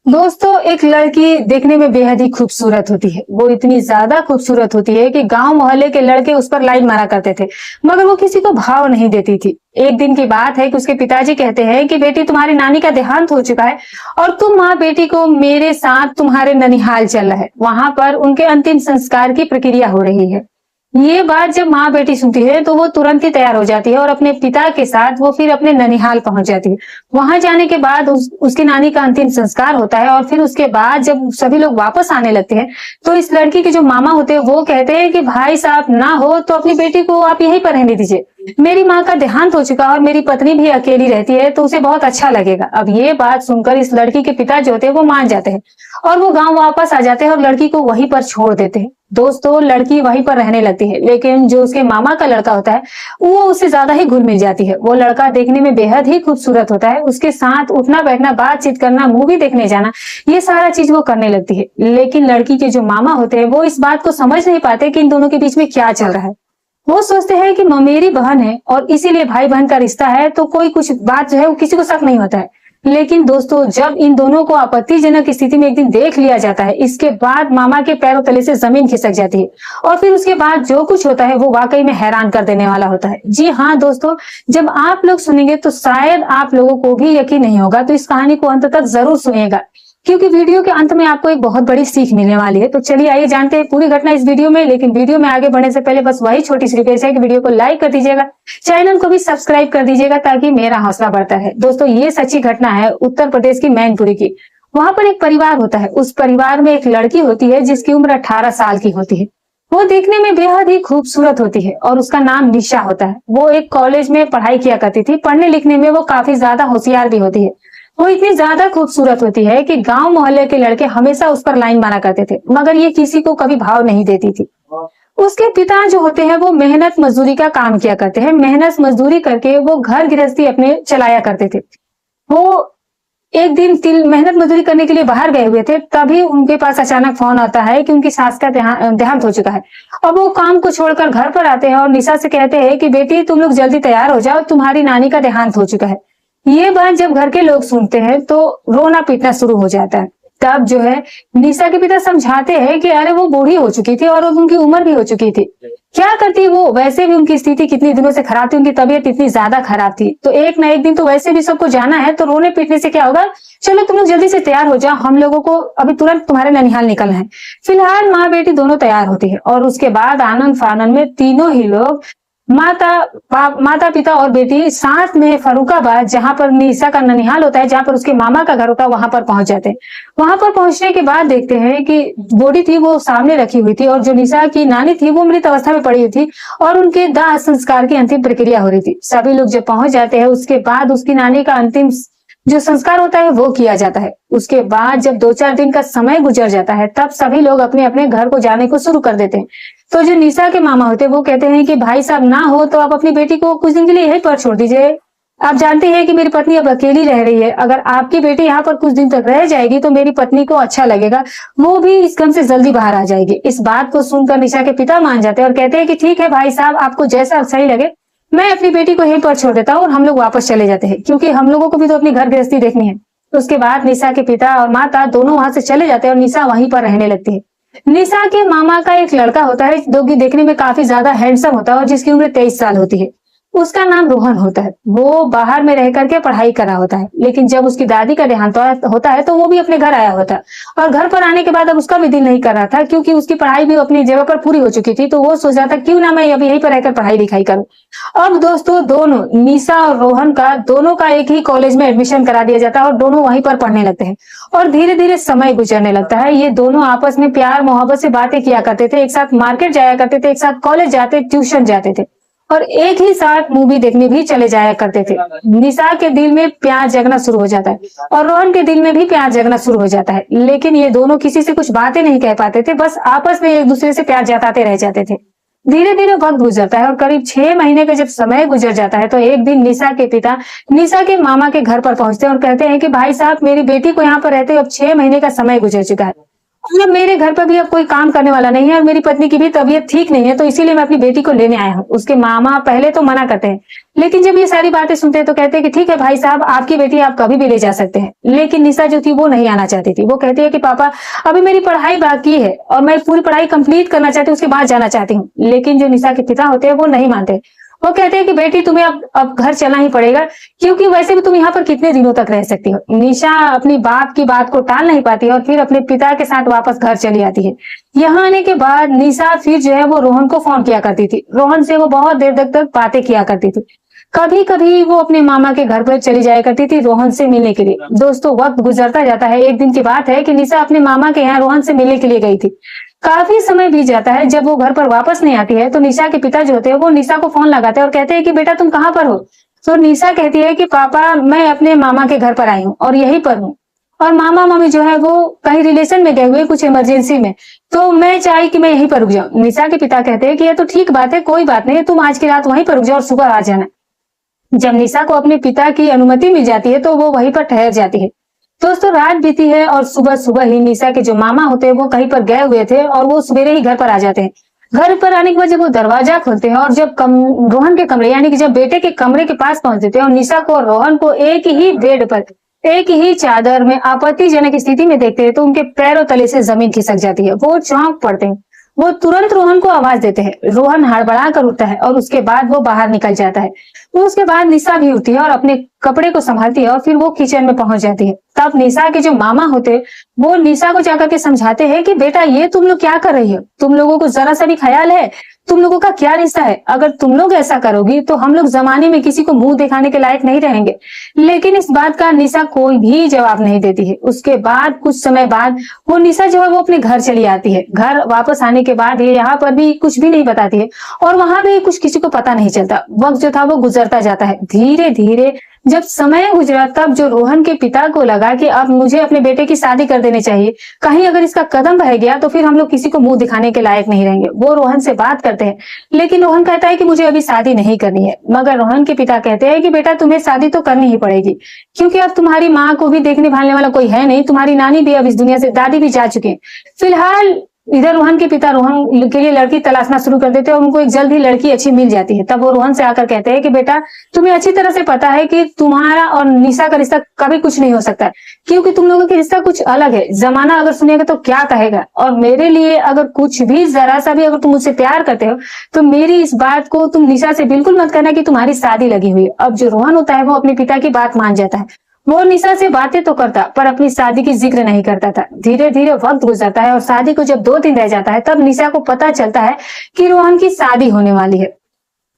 दोस्तों, एक लड़की देखने में बेहद ही खूबसूरत होती है। वो इतनी ज्यादा खूबसूरत होती है कि गांव मोहल्ले के लड़के उस पर लाइन मारा करते थे, मगर वो किसी को भाव नहीं देती थी। एक दिन की बात है कि उसके पिताजी कहते हैं कि बेटी, तुम्हारी नानी का देहांत हो चुका है और तुम माँ बेटी को मेरे साथ तुम्हारे ननिहाल चल रहा है। वहां पर उनके अंतिम संस्कार की प्रक्रिया हो रही है। ये बात जब माँ बेटी सुनती है तो वो तुरंत ही तैयार हो जाती है और अपने पिता के साथ वो फिर अपने ननिहाल पहुंच जाती है। वहां जाने के बाद उसकी नानी का अंतिम संस्कार होता है और फिर उसके बाद जब सभी लोग वापस आने लगते हैं तो इस लड़की के जो मामा होते हैं वो कहते हैं कि भाई साहब ना हो तो अपनी बेटी को आप यहीं पर रहने दीजिए। मेरी माँ का देहांत हो चुका और मेरी पत्नी भी अकेली रहती है तो उसे बहुत अच्छा लगेगा। अब ये बात सुनकर इस लड़की के पिता जो होते हैं वो मान जाते हैं और वो गांव वापस आ जाते हैं और लड़की को वहीं पर छोड़ देते हैं। दोस्तों, लड़की वहीं पर रहने लगती है, लेकिन जो उसके मामा का लड़का होता है वो उससे ज्यादा ही घुल मिल जाती है। वो लड़का देखने में बेहद ही खूबसूरत होता है। उसके साथ उठना बैठना, बातचीत करना, मूवी देखने जाना, ये सारा चीज वो करने लगती है। लेकिन लड़की के जो मामा होते हैं वो इस बात को समझ नहीं पाते कि इन दोनों के बीच में क्या चल रहा है। वो सोचते हैं कि मेरी बहन है और इसीलिए भाई बहन का रिश्ता है तो कोई कुछ बात जो है वो किसी को शक नहीं होता है। लेकिन दोस्तों, जब इन दोनों को आपत्तिजनक स्थिति में एक दिन देख लिया जाता है, इसके बाद मामा के पैरों तले से जमीन खिसक जाती है और फिर उसके बाद जो कुछ होता है वो वाकई में हैरान कर देने वाला होता है। जी हाँ दोस्तों, जब आप लोग सुनेंगे तो शायद आप लोगों को भी यकीन नहीं होगा, तो इस कहानी को अंत तक जरूर सुनिएगा क्योंकि वीडियो के अंत में आपको एक बहुत बड़ी सीख मिलने वाली है। तो चलिए आइए जानते हैं पूरी घटना इस वीडियो में। लेकिन वीडियो में आगे बढ़ने से पहले बस वही छोटी सी रिक्वेस्ट है कि वीडियो को लाइक कर दीजिएगा, चैनल को भी सब्सक्राइब कर दीजिएगा ताकि मेरा हौसला बढ़ता है। दोस्तों, ये सच्ची घटना है उत्तर प्रदेश की मैनपुरी की। वहां पर एक परिवार होता है। उस परिवार में एक लड़की होती है जिसकी उम्र 18 साल की होती है। वो देखने में बेहद ही खूबसूरत होती है और उसका नाम निशा होता है। वो एक कॉलेज में पढ़ाई किया करती थी। पढ़ने लिखने में वो काफी ज्यादा होशियार भी होती है। वो इतनी ज्यादा खूबसूरत होती है कि गांव मोहल्ले के लड़के हमेशा उस पर लाइन मारा करते थे, मगर ये किसी को कभी भाव नहीं देती थी। उसके पिता जो होते हैं वो मेहनत मजदूरी का काम किया करते हैं। मेहनत मजदूरी करके वो घर गृहस्थी अपने चलाया करते थे। वो एक दिन मेहनत मजदूरी करने के लिए बाहर गए हुए थे, तभी उनके पास अचानक फोन आता है कि उनकी सास का देहांत हो चुका है। और वो काम को छोड़कर घर पर आते हैं और निशा से कहते हैं कि बेटी, तुम लोग जल्दी तैयार हो जाओ, तुम्हारी नानी का देहांत हो चुका है। ये बात जब घर के लोग सुनते हैं तो रोना पीटना शुरू हो जाता है। तब जो है निशा के पिता समझाते हैं कि अरे वो बूढ़ी हो चुकी थी और उनकी उम्र भी हो चुकी थी, क्या करती वो, वैसे भी उनकी स्थिति कितनी दिनों से खराब थी, उनकी तबीयत इतनी ज्यादा खराब थी, तो एक ना एक दिन तो वैसे भी सबको जाना है, तो रोने पीटने से क्या होगा। चलो तुम लोग जल्दी से तैयार हो जाओ, हम लोगों को अभी तुरंत तुम्हारे ननिहाल निकलना है। फिलहाल माँ बेटी दोनों तैयार होती है और उसके बाद आनंद फानंद में तीनों ही लोग माता पिता और बेटी साथ में फरुखाबाद, जहां पर निशा का ननिहाल होता है, जहां पर उसके मामा का घर होता है, वहां पर पहुंच जाते हैं। वहां पर पहुंचने के बाद देखते हैं कि बॉडी थी वो सामने रखी हुई थी और जो निशा की नानी थी वो मृत अवस्था में पड़ी हुई थी और उनके दाह संस्कार की अंतिम प्रक्रिया हो रही थी। सभी लोग जब पहुंच जाते हैं उसके बाद उसकी नानी का अंतिम जो संस्कार होता है वो किया जाता है। उसके बाद जब 2-4 दिन का समय गुजर जाता है तब सभी लोग अपने अपने घर को जाने को शुरू कर देते हैं। तो जो निशा के मामा होते हैं वो कहते हैं कि भाई साहब ना हो तो आप अपनी बेटी को कुछ दिन के लिए यहीं पर छोड़ दीजिए। आप जानते हैं कि मेरी पत्नी अब अकेली रह रही है, अगर आपकी बेटी यहाँ पर कुछ दिन तक रह जाएगी तो मेरी पत्नी को अच्छा लगेगा, वो भी इस गम से जल्दी बाहर आ जाएगी। इस बात को सुनकर निशा के पिता मान जाते हैं और कहते हैं कि ठीक है भाई साहब, आपको जैसा सही लगे, मैं अपनी बेटी को यहीं पर छोड़ देता हूँ और हम लोग वापस चले जाते हैं, क्योंकि हम लोगों को भी तो अपनी घर गृहस्थी देखनी है। तो उसके बाद निशा के पिता और माता दोनों वहां से चले जाते हैं और निशा वहीं पर रहने लगती है। निशा के मामा का एक लड़का होता है जो कि देखने में काफी ज्यादा हैंडसम होता है और जिसकी उम्र 23 साल होती है। उसका नाम रोहन होता है। वो बाहर में रह करके पढ़ाई कर रहा होता है, लेकिन जब उसकी दादी का देहांत होता है तो वो भी अपने घर आया होता है और घर पर आने के बाद अब उसका भी दिल नहीं कर रहा था, क्योंकि उसकी पढ़ाई भी अपनी जगह पर पूरी हो चुकी थी। तो वो सोच रहा था क्यों ना मैं अब यहीं पर रहकर पढ़ाई लिखाई करूं। अब दोस्तों, दोनों निशा और रोहन का दोनों का एक ही कॉलेज में एडमिशन करा दिया जाता है और दोनों वहीं पर पढ़ने लगते हैं और धीरे धीरे समय गुजरने लगता है। ये दोनों आपस में प्यार मोहब्बत से बातें किया करते थे, एक साथ मार्केट जाया करते थे, एक साथ कॉलेज जाते, ट्यूशन जाते थे और एक ही साथ मूवी देखने भी चले जाया करते थे। निशा के दिल में प्यार जगना शुरू हो जाता है और रोहन के दिल में भी प्यार जगना शुरू हो जाता है, लेकिन ये दोनों किसी से कुछ बातें नहीं कह पाते थे, बस आपस में एक दूसरे से प्यार जताते रह जाते थे। धीरे धीरे वक्त गुजरता है और करीब 6 महीने का जब समय गुजर जाता है तो एक दिन निशा के पिता निशा के मामा के घर पर पहुंचते हैं और कहते हैं कि भाई साहब, मेरी बेटी को यहाँ पर रहते अब 6 महीने का समय गुजर चुका है अब मेरे घर पर भी अब कोई काम करने वाला नहीं है और मेरी पत्नी की भी तबीयत ठीक नहीं है, तो इसीलिए मैं अपनी बेटी को लेने आया हूँ। उसके मामा पहले तो मना करते हैं, लेकिन जब ये सारी बातें सुनते हैं तो कहते हैं कि ठीक है भाई साहब, आपकी बेटी आप कभी भी ले जा सकते हैं। लेकिन निशा जो थी वो नहीं आना चाहती थी। वो कहती है कि पापा, अभी मेरी पढ़ाई बाकी है और मैं पूरी पढ़ाई कंप्लीट करना चाहती हूँ, उसके बाद जाना चाहती हूँ। लेकिन जो निशा के पिता होते हैं वो नहीं मानते। वो कहते हैं कि बेटी तुम्हें अब घर चलना ही पड़ेगा, क्योंकि वैसे भी तुम यहाँ पर कितने दिनों तक रह सकती हो। निशा अपनी बाप की बात को टाल नहीं पाती और फिर अपने पिता के साथ वापस घर चली आती है। यहाँ आने के बाद निशा फिर जो है वो रोहन को फोन किया करती थी। रोहन से वो बहुत देर तक बातें किया करती थी। कभी कभी वो अपने मामा के घर पर चली जाया करती थी रोहन से मिलने के लिए। दोस्तों, वक्त गुजरता जाता है। एक दिन की बात है कि निशा अपने मामा के यहाँ रोहन से मिलने के लिए गई थी। काफी समय बीत जाता है। जब वो घर पर वापस नहीं आती है तो निशा के पिता जो होते हैं वो निशा को फोन लगाते हैं और कहते हैं कि बेटा तुम कहाँ पर हो। तो निशा कहती है कि पापा, मैं अपने मामा के घर पर आई हूँ और यहीं पर हूँ, और मामा मामी जो है वो कहीं रिलेशन में गए हुए कुछ इमरजेंसी में, तो मैं चाही कि मैं यहीं पर रुक जाऊं। निशा के पिता कहते हैं कि ये तो ठीक बात है, कोई बात नहीं, तुम आज की रात वहीं पर रुक जाओ और सुबह आ जाना। जब निशा को अपने पिता की अनुमति मिल जाती है तो वो वहीं पर ठहर जाती है। दोस्तों, रात बीती है और सुबह सुबह ही निशा के जो मामा होते हैं वो कहीं पर गए हुए थे और वो सवेरे ही घर पर आ जाते हैं। घर पर आने के बाद जब वो दरवाजा खोलते हैं और जब रोहन के कमरे यानी कि जब बेटे के कमरे के पास पहुंचते हैं और निशा को और रोहन को एक ही बेड पर एक ही चादर में आपत्तिजनक स्थिति में देखते हैं तो उनके पैरों तले से जमीन खिसक जाती है। वो चौंक पड़ते हैं। वो तुरंत रोहन को आवाज देते हैं। रोहन हड़बड़ा कर उठता है और उसके बाद वो बाहर निकल जाता है। तो उसके बाद निशा भी उठती है और अपने कपड़े को संभालती है और फिर वो किचन में पहुंच जाती है। तब निशा के जो मामा होते हैं वो निशा को जाकर के समझाते हैं कि बेटा, ये तुम लोग क्या कर रही हो? तुम लोगों को जरा सा भी ख्याल है तुम लोगों का क्या रिश्ता है? अगर तुम लोग ऐसा करोगी तो हम लोग जमाने में किसी को मुंह दिखाने के लायक नहीं रहेंगे। लेकिन इस बात का निशा कोई भी जवाब नहीं देती है। उसके बाद कुछ समय बाद वो निशा जो है वो अपने घर चली आती है। घर वापस आने के बाद ये यहाँ पर भी कुछ भी नहीं बताती है और वहां भी कुछ किसी को पता नहीं चलता। वक्त जो था वो गुजरता जाता है। धीरे धीरे जब समय गुजरा तब जो रोहन के पिता को लगा कि अब मुझे अपने बेटे की शादी कर देनी चाहिए, कहीं अगर इसका कदम बह गया तो फिर हम लोग किसी को मुंह दिखाने के लायक नहीं रहेंगे। वो रोहन से बात करते हैं, लेकिन रोहन कहता है कि मुझे अभी शादी नहीं करनी है। मगर रोहन के पिता कहते हैं कि बेटा, तुम्हें शादी तो करनी ही पड़ेगी, क्योंकि अब तुम्हारी माँ को भी देखने भालने वाला कोई है नहीं, तुम्हारी नानी भी अब इस दुनिया से, दादी भी जा चुके हैं। फिलहाल इधर रोहन के पिता रोहन के लिए लड़की तलाशना शुरू कर देते हैं और उनको एक जल्द ही लड़की अच्छी मिल जाती है। तब वो रोहन से आकर कहते हैं कि बेटा, तुम्हें अच्छी तरह से पता है कि तुम्हारा और निशा का रिश्ता कभी कुछ नहीं हो सकता, क्योंकि तुम लोगों का रिश्ता कुछ अलग है। जमाना अगर सुनेगा तो क्या कहेगा, और मेरे लिए अगर कुछ भी जरा सा भी अगर तुम मुझसे प्यार करते हो तो मेरी इस बात को तुम निशा से बिल्कुल मत करना कि तुम्हारी शादी लगी हुई है। अब जो रोहन होता है वो अपने पिता की बात मान जाता है। वो निशा से बातें तो करता पर अपनी शादी की जिक्र नहीं करता था। धीरे धीरे वक्त गुजरता है और शादी को जब 2 दिन रह जाता है तब निशा को पता चलता है कि रोहन की शादी होने वाली है।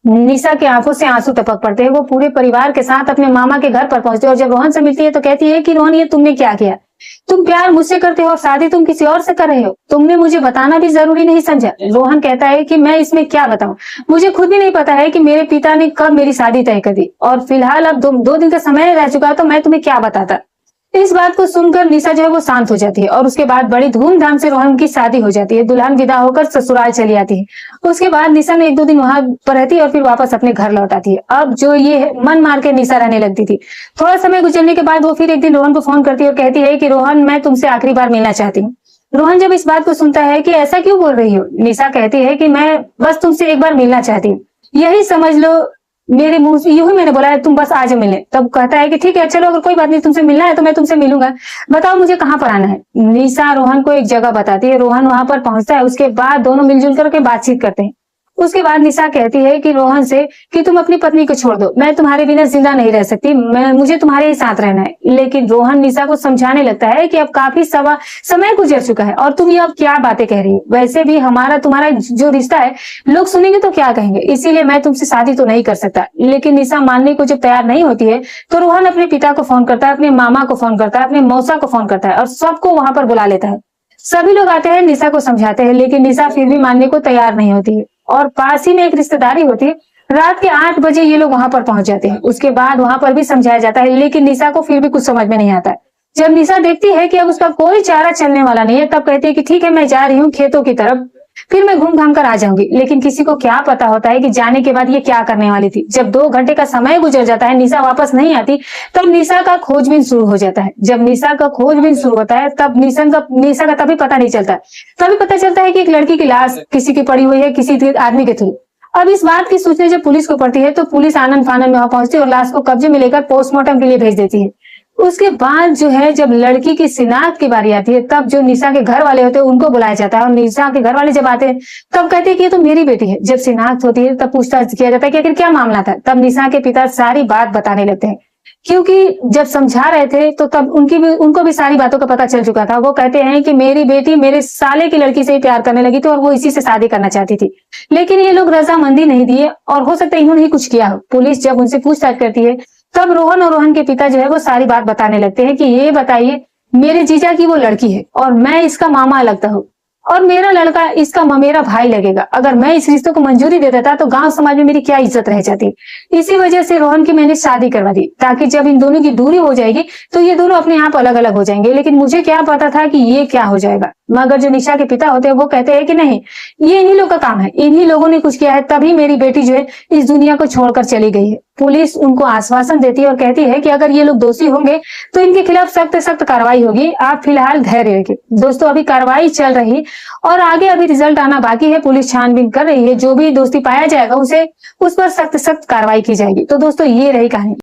निशा की आंखों से आंसू टपक पड़ते हैं। वो पूरे परिवार के साथ अपने मामा के घर पर पहुंचती है और जब रोहन से मिलती है तो कहती है कि रोहन, ये तुमने क्या किया? तुम प्यार मुझसे करते हो और शादी तुम किसी और से कर रहे हो। तुमने मुझे बताना भी जरूरी नहीं समझा। रोहन कहता है कि मैं इसमें क्या बताऊं, मुझे खुद भी नहीं पता है कि मेरे पिता ने कब मेरी शादी तय कर दी, और फिलहाल अब 2 दिन का समय रह चुका तो मैं तुम्हें क्या बताता। इस बात को सुनकर निशा जो है वो शांत हो जाती है और उसके बाद बड़ी धूमधाम से रोहन की शादी हो जाती है। दुल्हन विदा होकर ससुराल चली आती है। उसके बाद निशा ने 1-2 दिन वहां पर रहती है और फिर वापस अपने घर लौट आती है। अब जो ये मन मार के निशा रहने लगती थी। थोड़ा समय गुजरने के बाद वो फिर एक दिन रोहन को फोन करती है और कहती है कि रोहन, मैं तुमसे आखिरी बार मिलना चाहती हूँ। रोहन जब इस बात को सुनता है कि ऐसा क्यों बोल रही हो, निशा कहती है कि मैं बस तुमसे एक बार मिलना चाहती हूँ, यही समझ लो। मेरे मुंह से यूं ही मैंने बोला है, तुम बस आ जाओ मिलने। तब कहता है कि ठीक है, चलो, अगर कोई बात नहीं, तुमसे मिलना है तो मैं तुमसे मिलूंगा, बताओ मुझे कहाँ पर आना है। निशा रोहन को एक जगह बताती है। रोहन वहां पर पहुंचता है। उसके बाद दोनों मिलजुल करके बातचीत करते हैं। उसके बाद निशा कहती है कि रोहन से कि तुम अपनी पत्नी को छोड़ दो, मैं तुम्हारे बिना जिंदा नहीं रह सकती, मुझे तुम्हारे ही साथ रहना है। लेकिन रोहन निशा को समझाने लगता है कि अब काफी समय गुजर चुका है और तुम ये अब क्या बातें कह रही हो, वैसे भी हमारा तुम्हारा जो रिश्ता है लोग सुनेंगे तो क्या कहेंगे, इसीलिए मैं तुमसे शादी तो नहीं कर सकता। लेकिन निशा मानने को जब तैयार नहीं होती है तो रोहन अपने पिता को फोन करता है, अपने मामा को फोन करता है, अपने मौसा को फोन करता है और सबको वहां पर बुला लेता है। सभी लोग आते हैं, निशा को समझाते हैं, लेकिन निशा फिर भी मानने को तैयार नहीं होती है। और पास ही में एक रिश्तेदारी होती है। रात के 8 बजे ये लोग वहां पर पहुंच जाते हैं। उसके बाद वहां पर भी समझाया जाता है, लेकिन निशा को फिर भी कुछ समझ में नहीं आता है। जब निशा देखती है कि अब उसका कोई चारा चलने वाला नहीं है तब कहती है कि ठीक है, मैं जा रही हूँ खेतों की तरफ, फिर मैं घूम घाम कर आ जाऊंगी। लेकिन किसी को क्या पता होता है कि जाने के बाद ये क्या करने वाली थी। जब 2 घंटे का समय गुजर जाता है, निशा वापस नहीं आती, तब निशा का खोजबीन शुरू हो जाता है। जब निशा का खोजबीन शुरू होता है, तब निशा का तभी पता नहीं चलता। तभी पता चलता है कि एक लड़की की लाश किसी की पड़ी हुई है, किसी आदमी के थ्रू। अब इस बात की सूचना जब पुलिस को पड़ती है, तो पुलिस आनन फानन में वहां पहुंचती है और लाश को कब्जे में लेकर पोस्टमार्टम के लिए भेज देती है। उसके बाद जो है, जब लड़की की शिनाख्त की बारी आती है, तब जो निशा के घर वाले होते हैं उनको बुलाया जाता है। और निशा के घर वाले जब आते हैं, तब कहते हैं कि ये तो मेरी बेटी है। जब शिनाख्त होती है, तब पूछताछ किया जाता है कि आखिर क्या मामला था। तब निशा के पिता सारी बात बताने लगते हैं, क्योंकि जब समझा रहे थे तो तब उनको भी सारी बातों का पता चल चुका था। वो कहते हैं कि मेरी बेटी मेरे साले की लड़की से ही प्यार करने लगी थी और वो इसी से शादी करना चाहती थी, लेकिन ये लोग रजामंदी नहीं दिए और हो सकता है इन्होंने ही कुछ किया हो। पुलिस जब उनसे पूछताछ करती है, तब रोहन और रोहन के पिता जो है वो सारी बात बताने लगते हैं कि ये बताइए, मेरे जीजा की वो लड़की है और मैं इसका मामा लगता हूँ और मेरा लड़का इसका मेरा भाई लगेगा। अगर मैं इस रिश्ते को मंजूरी दे देता तो गांव समाज में मेरी क्या इज्जत रह जाती। इसी वजह से रोहन की मैंने शादी करवा दी, ताकि जब इन दोनों की दूरी हो जाएगी तो ये दोनों अपने आप अलग अलग हो जाएंगे। लेकिन मुझे क्या पता था कि ये क्या हो जाएगा। मगर जो निशा के पिता होते हैं वो कहते हैं कि नहीं, ये इन्हीं लोगों का काम है, इन्हीं लोगों ने कुछ किया है, तभी मेरी बेटी जो है इस दुनिया को छोड़कर चली गई है। पुलिस उनको आश्वासन देती है और कहती है कि अगर ये लोग दोषी होंगे तो इनके खिलाफ सख्त सख्त कार्रवाई होगी, आप फिलहाल धैर्य रखिए। दोस्तों, अभी कार्रवाई चल रही और आगे अभी रिजल्ट आना बाकी है। पुलिस छानबीन कर रही है, जो भी दोषी पाया जाएगा उस पर सख्त सख्त कार्रवाई की जाएगी। तो दोस्तों, ये रही कहानी।